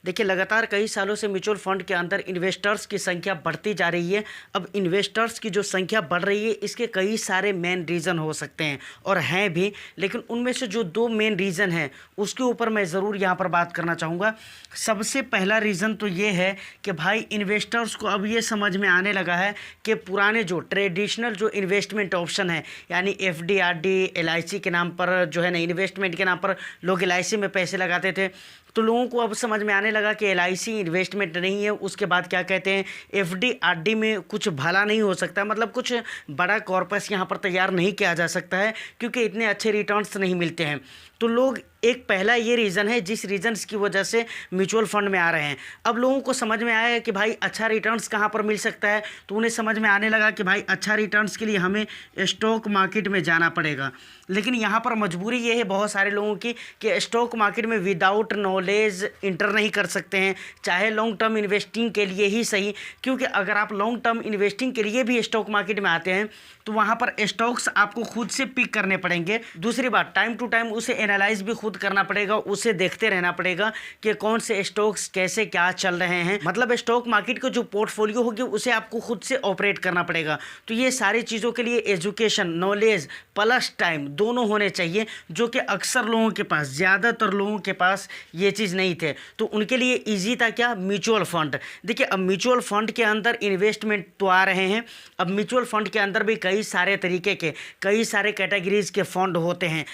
देखिए, लगातार कई सालों से म्यूचुअल फंड के अंदर इन्वेस्टर्स की संख्या बढ़ती जा रही है। अब इन्वेस्टर्स की जो संख्या बढ़ रही है, इसके कई सारे मेन रीज़न हो सकते हैं और हैं भी, लेकिन उनमें से जो दो मेन रीज़न हैं उसके ऊपर मैं ज़रूर यहाँ पर बात करना चाहूँगा। सबसे पहला रीज़न तो ये है कि भाई इन्वेस्टर्स को अब ये समझ में आने लगा है कि पुराने जो ट्रेडिशनल जो इन्वेस्टमेंट ऑप्शन है, यानी एफडी, आरडी, एलआईसी के नाम पर जो है ना, इन्वेस्टमेंट के नाम पर लोग एलआईसी में पैसे लगाते थे, तो लोगों को अब समझ में आने लगा कि एलआईसी इन्वेस्टमेंट नहीं है। उसके बाद क्या कहते हैं, एफडी आरडी में कुछ भला नहीं हो सकता, मतलब कुछ बड़ा कॉर्पस यहाँ पर तैयार नहीं किया जा सकता है क्योंकि इतने अच्छे रिटर्न्स नहीं मिलते हैं। तो लोग, एक पहला ये रीज़न है जिस रीजन्स की वजह से म्यूचुअल फंड में आ रहे हैं। अब लोगों को समझ में आया है कि भाई अच्छा रिटर्न्स कहाँ पर मिल सकता है, तो उन्हें समझ में आने लगा कि भाई अच्छा रिटर्न्स के लिए हमें स्टॉक मार्केट में जाना पड़ेगा। लेकिन यहाँ पर मजबूरी ये है बहुत सारे लोगों की कि स्टॉक मार्केट में विदाउट नॉलेज इंटर नहीं कर सकते हैं, चाहे लॉन्ग टर्म इन्वेस्टिंग के लिए ही सही। क्योंकि अगर आप लॉन्ग टर्म इन्वेस्टिंग के लिए भी स्टॉक मार्केट में आते हैं तो वहाँ पर स्टॉक्स आपको खुद से पिक करने पड़ेंगे। दूसरी बात, टाइम टू टाइम उसे एनालाइज भी खुद करना पड़ेगा, उसे देखते रहना पड़ेगा कि कौन से स्टॉक्स कैसे क्या चल रहे हैं। मतलब स्टॉक मार्केट का जो पोर्टफोलियो होगी उसे आपको खुद से ऑपरेट करना पड़ेगा। तो ये सारी चीज़ों के लिए एजुकेशन, नॉलेज प्लस टाइम दोनों होने चाहिए, जो कि अक्सर लोगों के पास, ज़्यादातर लोगों के पास ये चीज़ नहीं थे। तो उनके लिए ईजी था क्या, म्यूचुअल फंड। देखिए, अब म्यूचुअल फंड के अंदर इन्वेस्टमेंट तो आ रहे हैं। अब म्यूचुअल फंड के अंदर भी कई सारे तरीके के, कई सारे कैटेगरीज के फंड होते हैं।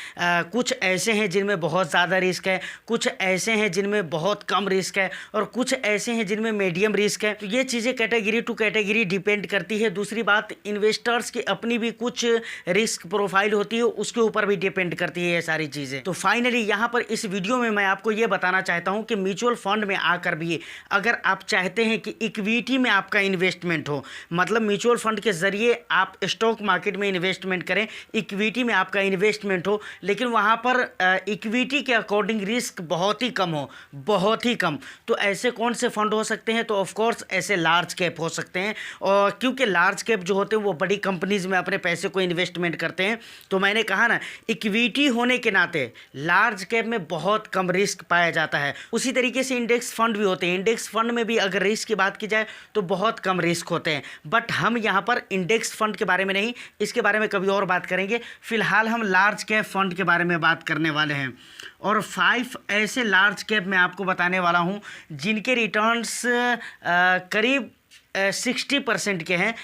कुछ ऐसे हैं जिनमें बहुत ज़्यादा रिस्क है, कुछ ऐसे हैं जिनमें बहुत कम रिस्क है, और कुछ ऐसे हैं जिनमें मीडियम रिस्क है। तो ये चीज़ें कैटेगरी टू कैटेगरी डिपेंड करती है। दूसरी बात, इन्वेस्टर्स की अपनी भी कुछ रिस्क प्रोफाइल होती है, उसके ऊपर भी डिपेंड करती है ये सारी चीज़ें। तो फाइनली यहाँ पर इस वीडियो में मैं आपको ये बताना चाहता हूँ कि म्यूचुअल फंड में आकर भी अगर आप चाहते हैं कि इक्विटी में आपका इन्वेस्टमेंट हो, मतलब म्यूचुअल फंड के जरिए आप स्टॉक मार्केट में इन्वेस्टमेंट करें, इक्विटी में आपका इन्वेस्टमेंट हो, लेकिन वहाँ पर इक्विटी के अकॉर्डिंग रिस्क बहुत ही कम हो, बहुत ही कम, तो ऐसे कौन से फंड हो सकते हैं? तो ऑफकोर्स ऐसे लार्ज कैप हो सकते हैं। और क्योंकि लार्ज कैप जो होते हैं वो बड़ी कंपनीज में अपने पैसे को इन्वेस्टमेंट करते हैं। तो मैंने कहा ना, इक्विटी होने के नाते लार्ज कैप में बहुत कम रिस्क पाया जाता है। उसी तरीके से इंडेक्स फंड भी होते हैं। इंडेक्स फंड में भी अगर रिस्क की बात की जाए तो बहुत कम रिस्क होते हैं। बट हम यहाँ पर इंडेक्स फंड के बारे में नहीं, इसके बारे में कभी और बात करेंगे। फिलहाल हम लार्ज कैप फंड के बारे में बात करने वाले हैं, और 5 ऐसे लार्ज कैप मैं आपको बताने वाला हूँ जिनके रिटर्न्स करीब 60% के हैं।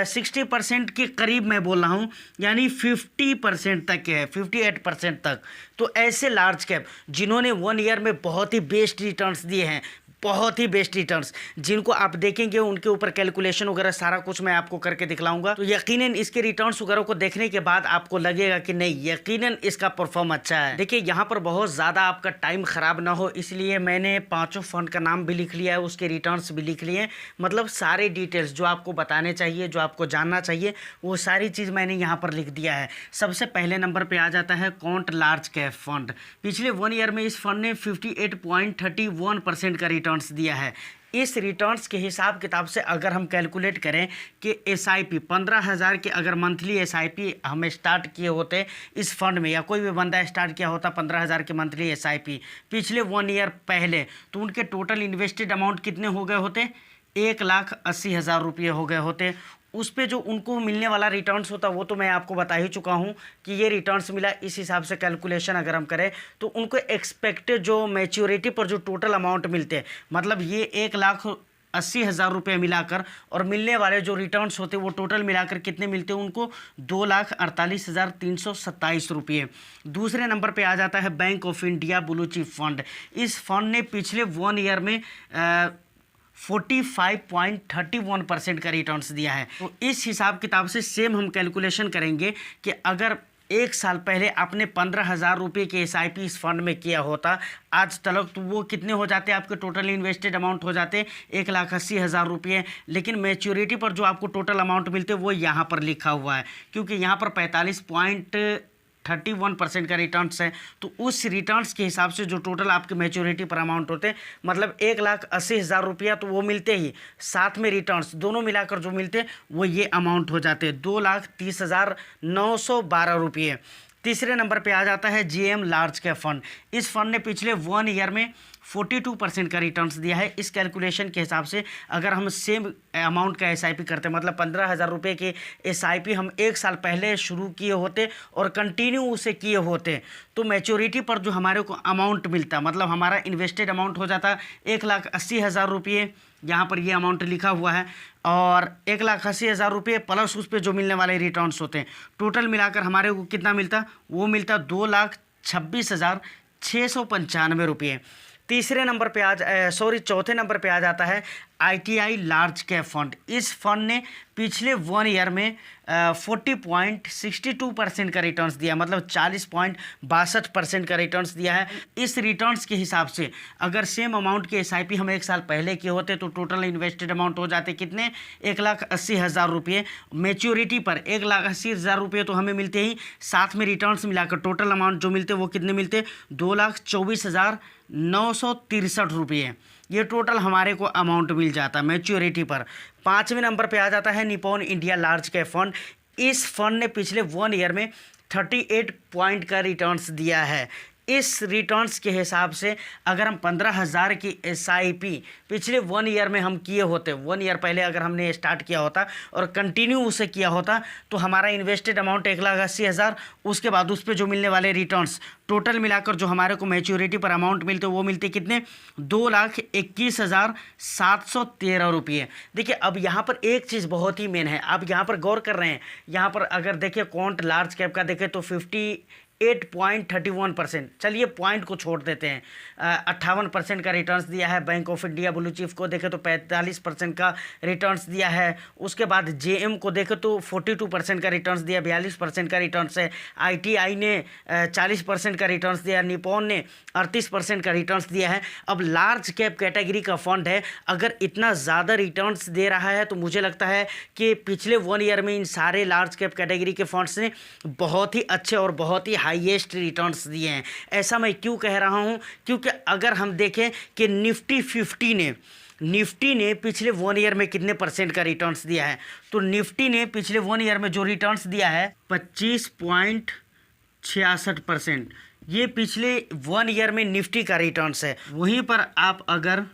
60% के करीब मैं बोल रहा हूँ, यानी 50% तक के हैं, 58% तक। तो ऐसे लार्ज कैप जिन्होंने 1 ईयर में बहुत ही बेस्ट रिटर्न्स दिए हैं, बहुत ही बेस्ट रिटर्न्स, जिनको आप देखेंगे उनके ऊपर कैलकुलेशन वगैरह सारा कुछ मैं आपको करके दिखलाऊंगा, तो यकीनन इसके रिटर्न्स वगैरह को देखने के बाद आपको लगेगा कि नहीं, यकीनन इसका परफॉर्म अच्छा है। देखिए, यहाँ पर बहुत ज़्यादा आपका टाइम ख़राब ना हो, इसलिए मैंने 5 फंड का नाम भी लिख लिया है, उसके रिटर्न्स भी लिख लिए हैं। मतलब सारे डिटेल्स जो आपको बताने चाहिए, जो आपको जानना चाहिए, वो सारी चीज़ मैंने यहाँ पर लिख दिया है। सबसे पहले नंबर पर आ जाता है क्वांट लार्ज कैप फंड। पिछले 1 ईयर में इस फंड ने 58.31% का रिटर्न दिया है। इस रिटर्न्स के हिसाब किताब से अगर हम कैलकुलेट करें कि SIP 15,000 के अगर मंथली SIP हमें स्टार्ट किए होते इस फंड में, या कोई भी बंदा स्टार्ट किया होता 15,000 के मंथली SIP पिछले 1 ईयर पहले, तो उनके टोटल इन्वेस्टेड अमाउंट कितने हो गए होते? 1,80,000 रुपये हो गए होते। उस पे जो उनको मिलने वाला रिटर्न्स होता वो तो मैं आपको बता ही चुका हूँ कि ये रिटर्न्स मिला। इस हिसाब से कैलकुलेशन अगर हम करें तो उनको एक्सपेक्टेड जो मैच्योरिटी पर जो टोटल अमाउंट मिलते हैं, मतलब ये 1,80,000 रुपये मिलाकर, और मिलने वाले जो रिटर्न्स होते हैं वो टोटल मिलाकर कितने मिलते हैं उनको? 2,48,327 रुपये। दूसरे नंबर पे आ जाता है bank of India blue chip fund. इस फंड ने पिछले 1 ईयर में 45.31% का रिटर्न्स दिया है। तो इस हिसाब किताब से सेम हम कैलकुलेशन करेंगे कि अगर 1 साल पहले आपने 15,000 रुपये के SIP इस फंड में किया होता आज तक, तो वो कितने हो जाते? आपके टोटल इन्वेस्टेड अमाउंट हो जाते 1,80,000 रुपये। लेकिन मैच्योरिटी पर जो आपको टोटल अमाउंट मिलते वो यहाँ पर लिखा हुआ है, क्योंकि यहाँ पर 45.31% का रिटर्न्स है। तो उस रिटर्न्स के हिसाब से जो टोटल आपके मैच्योरिटी पर अमाउंट होते हैं, मतलब 1,80,000 रुपया तो वो मिलते ही, साथ में रिटर्न्स दोनों मिलाकर जो मिलते वो ये अमाउंट हो जाते हैं 2,30,912 रुपये। तीसरे नंबर पे आ जाता है GM लार्ज कैप फंड। इस फंड ने पिछले 1 ईयर में 42% का रिटर्न्स दिया है। इस कैलकुलेशन के हिसाब से अगर हम सेम अमाउंट का SIP करते, मतलब 15,000 रुपये के SIP हम 1 साल पहले शुरू किए होते और कंटिन्यू उसे किए होते, तो मैच्योरिटी पर जो हमारे को अमाउंट मिलता, मतलब हमारा इन्वेस्टेड अमाउंट हो जाता 1,80,000 रुपये, यहाँ पर ये अमाउंट लिखा हुआ है, और 1,80,000 रुपये प्लस उस पर जो मिलने वाले रिटर्न्स होते हैं, टोटल मिलाकर हमारे को कितना मिलता, वो मिलता 2,26,695 रुपये। तीसरे नंबर पे चौथे नंबर पे आ जाता है ITI लार्ज कैप फंड। इस फंड ने पिछले 1 ईयर में 40.62% का रिटर्न्स दिया, मतलब 40.62% का रिटर्न्स दिया है। इस रिटर्न्स के हिसाब से अगर सेम अमाउंट के SIP हम 1 साल पहले किए होते तो टोटल इन्वेस्टेड अमाउंट हो जाते कितने, 1,80,000 रुपये। मैच्योरिटी पर 1,80,000 रुपये तो हमें मिलते ही, साथ में रिटर्न्स मिलाकर टोटल अमाउंट जो मिलते वो कितने मिलते, 2,24,963 रुपये। ये टोटल हमारे को अमाउंट मिल जाता मैच्योरिटी पर। 5वें नंबर पे आ जाता है Nippon India large cap fund. इस फंड ने पिछले 1 ईयर में 38 पॉइंट का रिटर्न्स दिया है। इस रिटर्न्स के हिसाब से अगर हम 15,000 की SIP पिछले 1 ईयर में हम किए होते, 1 ईयर पहले अगर हमने स्टार्ट किया होता और कंटिन्यू उसे किया होता, तो हमारा इन्वेस्टेड अमाउंट 1,80,000, उसके बाद उस पर जो मिलने वाले रिटर्न्स टोटल मिलाकर जो हमारे को मैच्योरिटी पर अमाउंट मिलते वो मिलते कितने, 2,21,713 रुपये। देखिए अब यहाँ पर एक चीज़ बहुत ही मेन है, आप यहाँ पर गौर कर रहे हैं, यहाँ पर अगर देखिए क्वांट लार्ज कैप का देखें तो 58.31%, चलिए पॉइंट को छोड़ देते हैं, 58% का रिटर्न्स दिया है। Bank of India blue chip को देखें तो 45% का रिटर्न्स दिया है। उसके बाद JM को देखें तो 42% का रिटर्न्स दिया, 42% का रिटर्न्स है। ITI ने 40% का रिटर्न्स दिया, निपॉन ने 38% का रिटर्न्स दिया है। अब लार्ज कैप कैटेगरी का फंड है, अगर इतना ज़्यादा रिटर्न्स दे रहा है तो मुझे लगता है कि पिछले 1 ईयर में इन सारे लार्ज कैप कैटेगरी के फंड्स ने बहुत ही अच्छे और बहुत ही हाईएस्ट रिटर्न्स दिए हैं। ऐसा मैं क्यों कह रहा हूं, क्योंकि अगर हम देखें कि निफ्टी 50 ने पिछले 1 ईयर में कितने परसेंट का रिटर्न्स दिया है, तो निफ्टी ने पिछले 1 ईयर में जो रिटर्न्स दिया है 25.66%, ये पिछले 1 ईयर में निफ्टी का रिटर्न्स है। वहीं पर आप अगर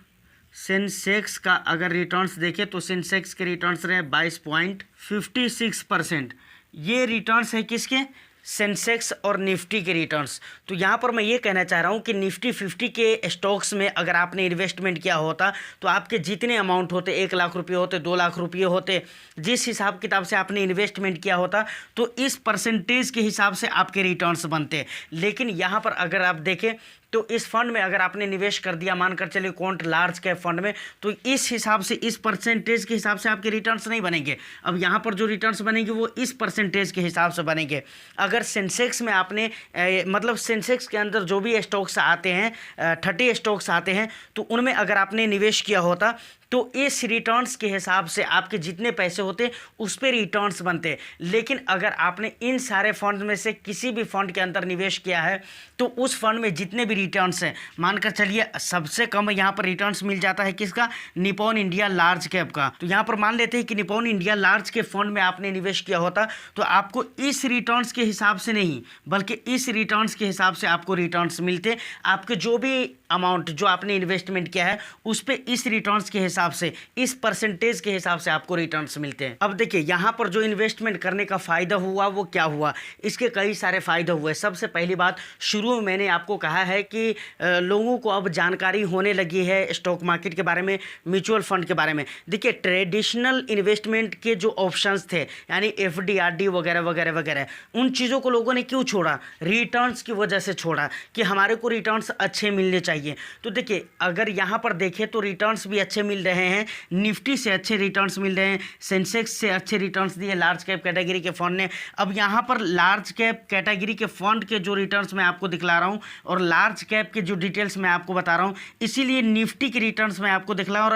सेंसेक्स का अगर रिटर्न्स देखें तो सेंसेक्स के रिटर्न्स रहे 22.56%। ये रिटर्न्स है किसके, सेंसेक्स और निफ्टी के रिटर्न्स। तो यहाँ पर मैं ये कहना चाह रहा हूँ कि निफ्टी 50 के स्टॉक्स में अगर आपने इन्वेस्टमेंट किया होता तो आपके जितने अमाउंट होते, 1 लाख रुपये होते, 2 लाख रुपये होते, जिस हिसाब किताब से आपने इन्वेस्टमेंट किया होता तो इस परसेंटेज के हिसाब से आपके रिटर्न्स बनते। लेकिन यहाँ पर अगर आप देखें तो इस फंड में अगर आपने निवेश कर दिया, मानकर चलिए क्वांट लार्ज कैप फंड में, तो इस हिसाब से, इस परसेंटेज के हिसाब से आपके रिटर्न्स नहीं बनेंगे। अब यहाँ पर जो रिटर्न्स बनेंगे वो इस परसेंटेज के हिसाब से बनेंगे। अगर सेंसेक्स में आपने मतलब सेंसेक्स के अंदर जो भी स्टॉक्स आते हैं, 30 स्टॉक्स आते हैं, तो उनमें अगर आपने निवेश किया होता तो इस रिटर्न्स के हिसाब से आपके जितने पैसे होते उस पर रिटर्न्स बनते। लेकिन अगर आपने इन सारे फंड में से किसी भी फंड के अंदर निवेश किया है तो उस फंड में जितने भी रिटर्न्स हैं, मानकर चलिए सबसे कम यहाँ पर रिटर्न्स मिल जाता है किसका, निपॉन इंडिया लार्ज कैप का। तो यहाँ पर मान लेते हैं कि Nippon India large cap fund में आपने निवेश किया होता तो आपको इस रिटर्न्स के हिसाब से नहीं बल्कि इस रिटर्न्स के हिसाब से आपको रिटर्न्स मिलते। आपके जो भी अमाउंट जो आपने इन्वेस्टमेंट किया है उस पर इस रिटर्न्स के हिसाब से, इस परसेंटेज के हिसाब से आपको रिटर्न्स मिलते हैं। अब देखिए यहाँ पर जो इन्वेस्टमेंट करने का फ़ायदा हुआ वो क्या हुआ, इसके कई सारे फ़ायदे हुए। सबसे पहली बात, शुरू में मैंने आपको कहा है कि लोगों को अब जानकारी होने लगी है स्टॉक मार्केट के बारे में, म्यूचुअल फंड के बारे में। देखिए ट्रेडिशनल इन्वेस्टमेंट के जो ऑप्शंस थे यानी FD RD वगैरह वगैरह वगैरह, उन चीज़ों को लोगों ने क्यों छोड़ा, रिटर्न्स की वजह से छोड़ा कि हमारे को रिटर्न्स अच्छे मिलने चाहिए। तो देखिए अगर यहाँ पर देखें तो रिटर्न्स भी अच्छे मिल रहे हैं, निफ्टी से अच्छे रिटर्न्स मिल रहे हैं, सेंसेक्स से अच्छे रिटर्न्स दिए लार्ज कैप कैटेगरी के फंड ने। अब यहाँ पर लार्ज कैप कैटेगरी के फंड के जो रिटर्न्स मैं आपको दिखला रहा हूँ और लार्ज कैप के जो डिटेल्स मैं आपको बता रहा हूँ, इसीलिए निफ्टी के रिटर्न्स मैं आपको दिखला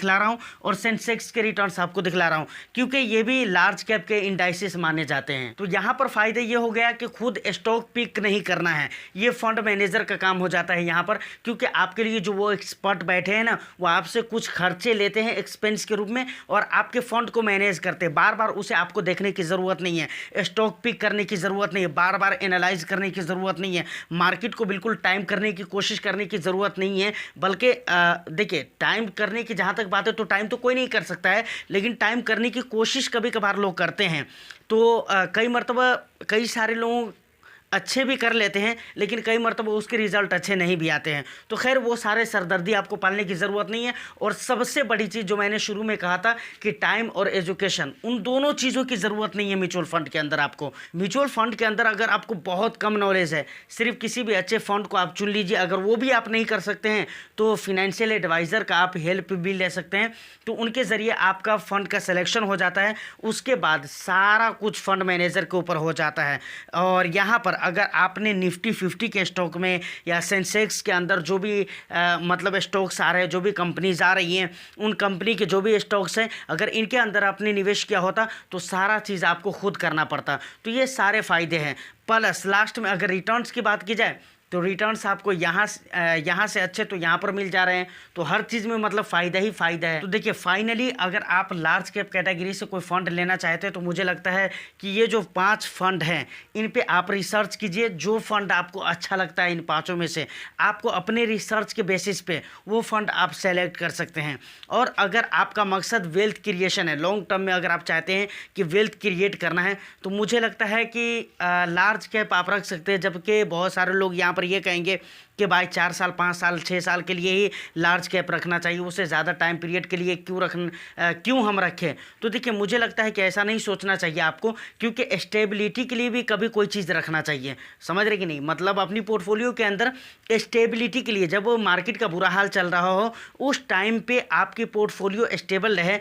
रहा हूँ और सेंसेक्स के रिटर्न्स आपको दिखला रहा हूँ क्योंकि ये भी लार्ज कैप के इंडाइसेस माने जाते हैं। तो यहाँ पर फायदा ये हो गया कि खुद स्टॉक पिक नहीं करना है, ये फंड मैनेजर का काम हो जाता है यहाँ पर, क्योंकि आपके लिए जो वो एक्सपर्ट बैठे हैं ना, वो आपसे कुछ खर्चे लेते हैं एक्सपेंस के रूप में और आपके फंड को मैनेज करते हैं। बार बार उसे आपको देखने की ज़रूरत नहीं है, स्टॉक पिक करने की ज़रूरत नहीं है, बार बार एनालाइज करने की ज़रूरत नहीं है, मार्केट को बिल्कुल टाइम करने की कोशिश करने की ज़रूरत नहीं है। बल्कि देखिए, टाइम करने की जहाँ तक बात है तो टाइम तो कोई नहीं कर सकता है, लेकिन टाइम करने की कोशिश कभी कभार लोग करते हैं। तो कई मरतबा कई सारे लोग अच्छे भी कर लेते हैं, लेकिन कई मरतबा उसके रिज़ल्ट अच्छे नहीं भी आते हैं। तो खैर, वो सारे सरदर्दी आपको पालने की ज़रूरत नहीं है। और सबसे बड़ी चीज़ जो मैंने शुरू में कहा था कि टाइम और एजुकेशन, उन दोनों चीज़ों की ज़रूरत नहीं है म्यूचुअल फंड के अंदर। आपको म्यूचुअल फंड के अंदर अगर आपको बहुत कम नॉलेज है, सिर्फ किसी भी अच्छे फंड को आप चुन लीजिए। अगर वो भी आप नहीं कर सकते हैं तो फिनेंशियल एडवाइज़र का आप हेल्प भी ले सकते हैं, तो उनके ज़रिए आपका फ़ंड का सिलेक्शन हो जाता है। उसके बाद सारा कुछ फंड मैनेजर के ऊपर हो जाता है। और यहाँ पर अगर आपने निफ्टी 50 के स्टॉक में या सेंसेक्स के अंदर जो भी मतलब स्टॉक्स आ रहे हैं, जो भी कंपनीज आ रही हैं, उन कंपनी के जो भी स्टॉक्स हैं, अगर इनके अंदर आपने निवेश किया होता तो सारा चीज़ आपको खुद करना पड़ता। तो ये सारे फ़ायदे हैं। प्लस लास्ट में अगर रिटर्न्स की बात की जाए तो रिटर्न्स आपको यहाँ से अच्छे तो यहाँ पर मिल जा रहे हैं। तो हर चीज़ में मतलब फ़ायदा ही फ़ायदा है। तो देखिए, फाइनली अगर आप लार्ज कैप कैटेगरी से कोई फ़ंड लेना चाहते हैं तो मुझे लगता है कि ये जो 5 फंड हैं, इन पे आप रिसर्च कीजिए। जो फंड आपको अच्छा लगता है इन पाँचों में से, आपको अपने रिसर्च के बेसिस पे वो फंड आप सेलेक्ट कर सकते हैं। और अगर आपका मकसद वेल्थ क्रिएशन है, लॉन्ग टर्म में अगर आप चाहते हैं कि वेल्थ क्रिएट करना है, तो मुझे लगता है कि लार्ज कैप आप रख सकते हैं। जबकि बहुत सारे लोग यहाँ ये कहेंगे कि भाई 4 साल 5 साल 6 साल के लिए ही लार्ज कैप रखना चाहिए, उससे ज़्यादा टाइम पीरियड के लिए क्यों हम रखें। तो देखिए, मुझे लगता है कि ऐसा नहीं सोचना चाहिए आपको, क्योंकि स्टेबिलिटी के लिए भी कभी कोई चीज़ रखना चाहिए। समझ रहे कि नहीं? मतलब अपनी पोर्टफोलियो के अंदर स्टेबिलिटी के लिए, जब वो मार्केट का बुरा हाल चल रहा हो, उस टाइम पे आपकी पोर्टफोलियो स्टेबल रहे,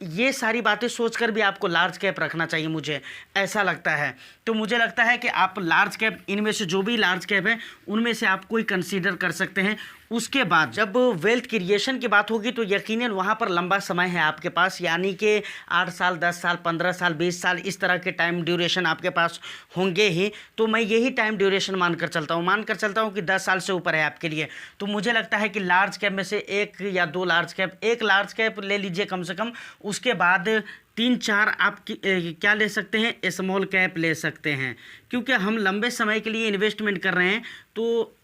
ये सारी बातें सोचकर भी आपको लार्ज कैप रखना चाहिए, मुझे ऐसा लगता है। तो मुझे लगता है कि आप लार्ज कैप, इनमें से जो भी लार्ज कैप है उनमें से आप कोई कंसीडर कर सकते हैं। उसके बाद जब वेल्थ क्रिएशन की बात होगी तो यकीनन वहाँ पर लंबा समय है आपके पास, यानी कि 8 साल 10 साल 15 साल 20 साल इस तरह के टाइम ड्यूरेशन आपके पास होंगे ही। तो मैं यही टाइम ड्यूरेशन मानकर चलता हूँ कि 10 साल से ऊपर है आपके लिए। तो मुझे लगता है कि लार्ज कैप में से 1 या 2 लार्ज कैप, 1 लार्ज कैप ले लीजिए कम से कम। उसके बाद 3-4 आप क्या ले सकते हैं, स्मॉल कैप ले सकते हैं, क्योंकि हम लंबे समय के लिए इन्वेस्टमेंट कर रहे हैं। तो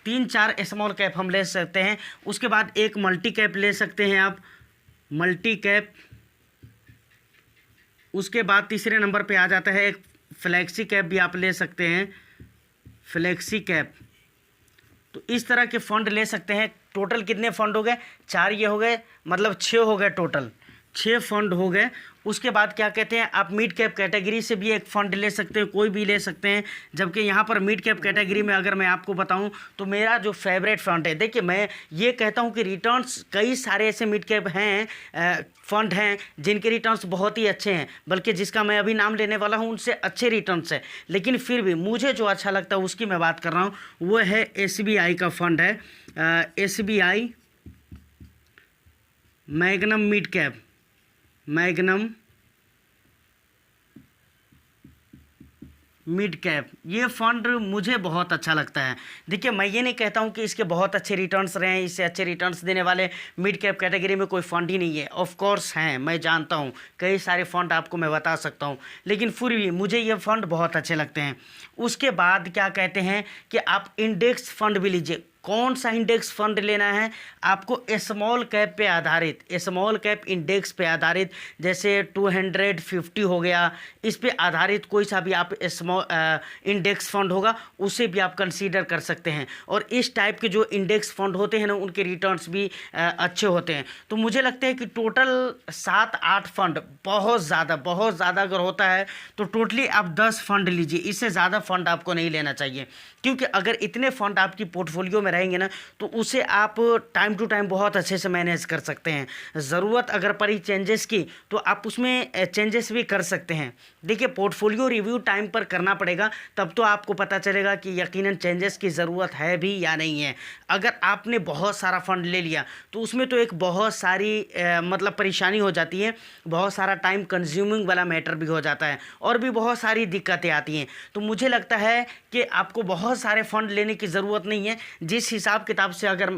3-4 स्मॉल कैप हम ले सकते हैं। उसके बाद 1 मल्टी कैप ले सकते हैं आप, मल्टी कैप। उसके बाद तीसरे नंबर पे आ जाता है एक फ्लैक्सी कैप भी आप ले सकते हैं, फ्लैक्सी कैप। तो इस तरह के फंड ले सकते हैं। टोटल कितने फंड हो गए? 4 ये हो गए, मतलब 6 हो गए टोटल, 6 फंड हो गए। उसके बाद क्या कहते हैं, आप मिड कैप कैटेगरी से भी एक फ़ंड ले सकते हैं, कोई भी ले सकते हैं। जबकि यहाँ पर मिड कैप कैटेगरी में अगर मैं आपको बताऊँ तो मेरा जो फेवरेट फ़ंड है, देखिए मैं ये कहता हूँ कि रिटर्न्स, कई सारे ऐसे मिड कैप हैं फ़ंड हैं जिनके रिटर्न्स बहुत ही अच्छे हैं, बल्कि जिसका मैं अभी नाम लेने वाला हूँ उनसे अच्छे रिटर्न्स है। लेकिन फिर भी मुझे जो अच्छा लगता है उसकी मैं बात कर रहा हूँ, वो है SBI का फ़ंड है, SBI magnum mid cap, magnum mid cap. ये फ़ंड मुझे बहुत अच्छा लगता है। देखिए, मैं ये नहीं कहता हूँ कि इसके बहुत अच्छे रिटर्न्स रहे हैं, इससे अच्छे रिटर्न्स देने वाले मिड कैप कैटेगरी में कोई फ़ंड ही नहीं है। ऑफ कोर्स हैं, मैं जानता हूँ, कई सारे फ़ंड आपको मैं बता सकता हूँ, लेकिन फिर भी मुझे ये फ़ंड बहुत अच्छे लगते हैं। उसके बाद क्या कहते हैं कि आप इंडेक्स फ़ंड भी लीजिए। कौन सा इंडेक्स फ़ंड लेना है आपको? स्मॉल कैप पे आधारित, स्मॉल कैप इंडेक्स पे आधारित, जैसे 250 हो गया, इस पे आधारित कोई सा भी आप इंडेक्स फ़ंड होगा उसे भी आप कंसीडर कर सकते हैं। और इस टाइप के जो इंडेक्स फ़ंड होते हैं ना, उनके रिटर्न्स भी अच्छे होते हैं। तो मुझे लगता है कि टोटल 7-8 फंड बहुत ज़्यादा अगर होता है तो टोटली आप 10 फंड लीजिए, इससे ज़्यादा फंड आपको नहीं लेना चाहिए। क्योंकि अगर इतने फंड आपकी पोर्टफोलियो में रहेंगे ना, तो उसे आप टाइम टू टाइम बहुत अच्छे से मैनेज कर सकते हैं। ज़रूरत अगर पड़ी चेंजेस की तो आप उसमें चेंजेस भी कर सकते हैं। देखिए, पोर्टफोलियो रिव्यू टाइम पर करना पड़ेगा, तब तो आपको पता चलेगा कि यकीनन चेंजेस की ज़रूरत है भी या नहीं है। अगर आपने बहुत सारा फंड ले लिया तो उसमें तो एक बहुत सारी मतलब परेशानी हो जाती है, बहुत सारा टाइम कंज्यूमिंग वाला मैटर भी हो जाता है और भी बहुत सारी दिक्कतें आती हैं। तो मुझे लगता है कि आपको बहुत सारे फंड लेने की ज़रूरत नहीं है। जिस जिस हिसाब किताब से अगर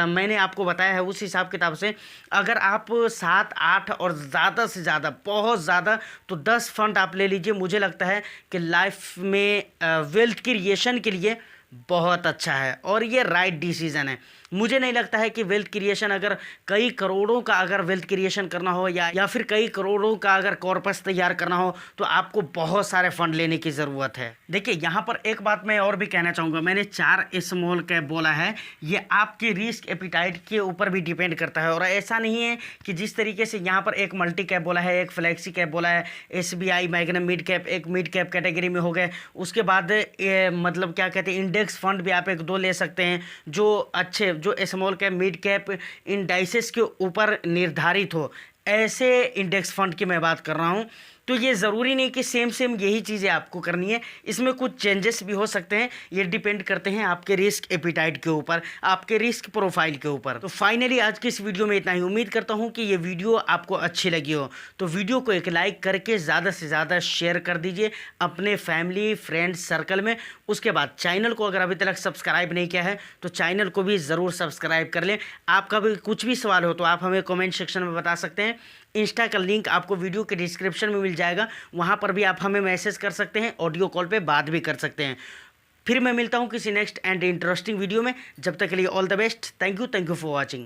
मैंने आपको बताया है उस हिसाब किताब से अगर आप 7 8 और ज़्यादा से ज़्यादा बहुत ज़्यादा तो 10 फंड आप ले लीजिए, मुझे लगता है कि लाइफ में वेल्थ क्रिएशन के लिए बहुत अच्छा है और ये राइट डिसीज़न है। मुझे नहीं लगता है कि वेल्थ क्रिएशन अगर कई करोड़ों का अगर वेल्थ क्रिएशन करना हो या फिर कई करोड़ों का अगर कॉर्पस तैयार करना हो तो आपको बहुत सारे फंड लेने की ज़रूरत है। देखिए यहाँ पर एक बात मैं और भी कहना चाहूँगा, मैंने 4 स्मॉल कैप बोला है, ये आपके रिस्क एपिटाइट के ऊपर भी डिपेंड करता है। और ऐसा नहीं है कि जिस तरीके से यहाँ पर एक मल्टी कैप बोला है, एक फ्लैक्सी कैप बोला है, SBI मैग्नम मिड कैप एक मिड कैप कैटेगरी में हो गए, उसके बाद मतलब क्या कहते हैं इंडेक्स फंड भी आप 1-2 ले सकते हैं जो अच्छे जो small cap mid cap indices के ऊपर निर्धारित हो, ऐसे इंडेक्स फंड की मैं बात कर रहा हूँ। तो ये ज़रूरी नहीं कि सेम यही चीज़ें आपको करनी है, इसमें कुछ चेंजेस भी हो सकते हैं। ये डिपेंड करते हैं आपके रिस्क एपिटाइट के ऊपर, आपके रिस्क प्रोफाइल के ऊपर। तो फाइनली आज की इस वीडियो में इतना ही। उम्मीद करता हूँ कि ये वीडियो आपको अच्छी लगी हो, तो वीडियो को एक लाइक करके ज़्यादा से ज़्यादा शेयर कर दीजिए अपने फैमिली फ्रेंड्स सर्कल में। उसके बाद चैनल को अगर अभी तक सब्सक्राइब नहीं किया है तो चैनल को भी ज़रूर सब्सक्राइब कर लें। आपका भी कुछ भी सवाल हो तो आप हमें कमेंट सेक्शन में बता सकते हैं। इंस्टा का लिंक आपको वीडियो के डिस्क्रिप्शन में मिल जाएगा, वहाँ पर भी आप हमें मैसेज कर सकते हैं, ऑडियो कॉल पे बात भी कर सकते हैं। फिर मैं मिलता हूँ किसी नेक्स्ट एंड इंटरेस्टिंग वीडियो में। जब तक के लिए all the best. Thank you for watching.